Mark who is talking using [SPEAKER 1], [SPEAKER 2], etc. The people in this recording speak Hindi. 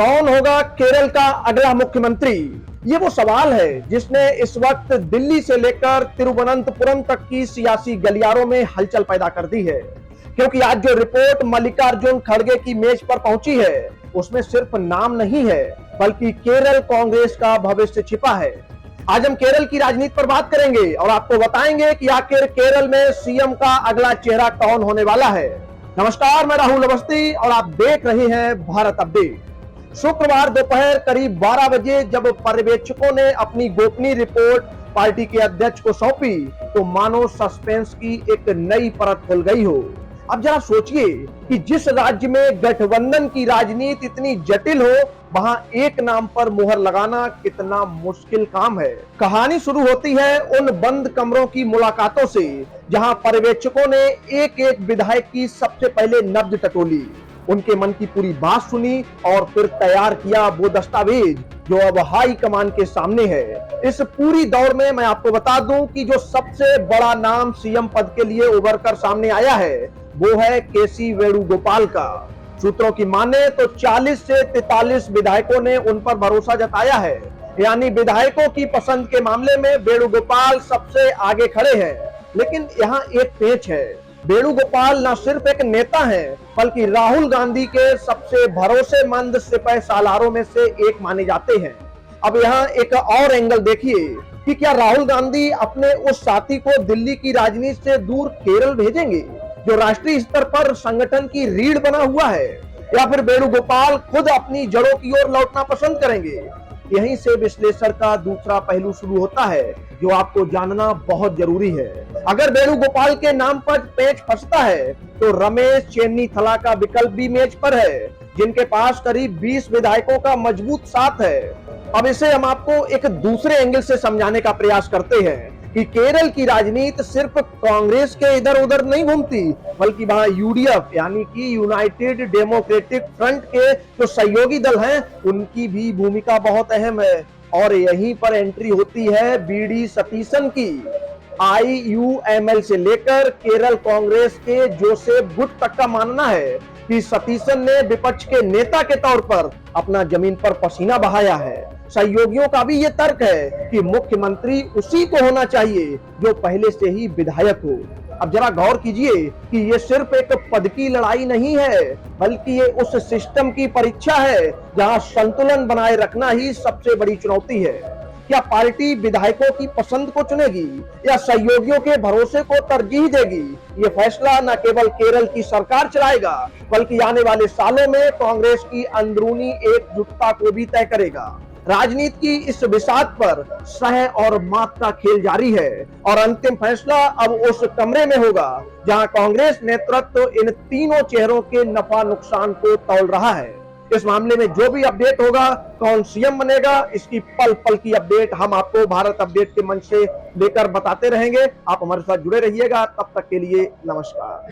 [SPEAKER 1] कौन होगा केरल का अगला मुख्यमंत्री? ये वो सवाल है जिसने इस वक्त दिल्ली से लेकर तिरुवनंतपुरम तक की सियासी गलियारों में हलचल पैदा कर दी है। क्योंकि आज जो रिपोर्ट मल्लिकार्जुन खड़गे की मेज पर पहुंची है, उसमें सिर्फ नाम नहीं है, बल्कि केरल कांग्रेस का भविष्य छिपा है। आज हम केरल की राजनीति पर बात करेंगे और आपको बताएंगे कि आखिर केरल में सीएम का अगला चेहरा कौन होने वाला है। नमस्कार, मैं राहुल अवस्थी और आप देख रहे हैं भारत अपडेट। शुक्रवार दोपहर करीब 12 बजे जब पर्यवेक्षकों ने अपनी गोपनीय रिपोर्ट पार्टी के अध्यक्ष को सौंपी, तो मानो सस्पेंस की एक नई परत खुल गई हो। अब जरा सोचिए कि जिस राज्य में गठबंधन की राजनीति इतनी जटिल हो, वहां एक नाम पर मुहर लगाना कितना मुश्किल काम है। कहानी शुरू होती है उन बंद कमरों की मुलाकातों से, जहां पर्यवेक्षकों ने एक एक विधायक की सबसे पहले नब्ज टटोली, उनके मन की पूरी बात सुनी और फिर तैयार किया वो दस्तावेज जो अब हाई कमान के सामने है। इस पूरी दौड़ में मैं आपको बता दूं कि जो सबसे बड़ा नाम सीएम पद के लिए उभर कर सामने आया है, वो है केसी वेणुगोपाल का। सूत्रों की माने तो 40 से 43 विधायकों ने उन पर भरोसा जताया है, यानी विधायकों की पसंद के मामले में वेणुगोपाल सबसे आगे खड़े हैं। लेकिन यहाँ एक पेच है, वेणुगोपाल न सिर्फ एक नेता हैं, बल्कि राहुल गांधी के सबसे भरोसेमंद सिपह सालारों में से एक माने जाते हैं। अब यहाँ एक और एंगल देखिए कि क्या राहुल गांधी अपने उस साथी को दिल्ली की राजनीति से दूर केरल भेजेंगे, जो राष्ट्रीय स्तर पर संगठन की रीढ़ बना हुआ है, या फिर वेणुगोपाल खुद अपनी जड़ों की ओर लौटना पसंद करेंगे? यहीं से विश्लेषण का दूसरा पहलू शुरू होता है, जो आपको जानना बहुत जरूरी है। अगर वेणुगोपाल के नाम पर पेच फंसता है, तो रमेश चेन्नीथला का विकल्प भी मेज पर है, जिनके पास करीब 20 विधायकों का मजबूत साथ है। अब इसे हम आपको एक दूसरे एंगल से समझाने का प्रयास करते हैं कि केरल की राजनीति सिर्फ कांग्रेस के इधर उधर नहीं घूमती, बल्कि वहां यूडीएफ यानी कि यूनाइटेड डेमोक्रेटिक फ्रंट के जो सहयोगी दल हैं, उनकी भी भूमिका बहुत अहम है। और यहीं पर एंट्री होती है बीडी सतीसन की। आईयूएमएल से लेकर केरल कांग्रेस के जोसेफ गुट तक का मानना है कि सतीसन ने विपक्ष के नेता के तौर पर अपना जमीन पर पसीना बहाया है। सहयोगियों का भी ये तर्क है कि मुख्यमंत्री उसी को होना चाहिए जो पहले से ही विधायक हो। अब जरा गौर कीजिए कि ये सिर्फ एक पद की लड़ाई नहीं है, बल्कि ये उस सिस्टम की परीक्षा है जहां संतुलन बनाए रखना ही सबसे बड़ी चुनौती है। क्या पार्टी विधायकों की पसंद को चुनेगी या सहयोगियों के भरोसे को तरजीह देगी? ये फैसला न केवल केरल की सरकार चलाएगा, बल्कि आने वाले सालों में कांग्रेस की अंदरूनी एकजुटता को भी तय करेगा। राजनीति की इस बिसात पर सह और मात का खेल जारी है और अंतिम फैसला अब उस कमरे में होगा जहां कांग्रेस नेतृत्व इन तीनों चेहरों के नफा नुकसान को तौल रहा है। इस मामले में जो भी अपडेट होगा, कौन सीएम बनेगा, इसकी पल पल की अपडेट हम आपको भारत अपडेट के मंच से लेकर बताते रहेंगे। आप हमारे साथ जुड़े रहिएगा। तब तक के लिए नमस्कार।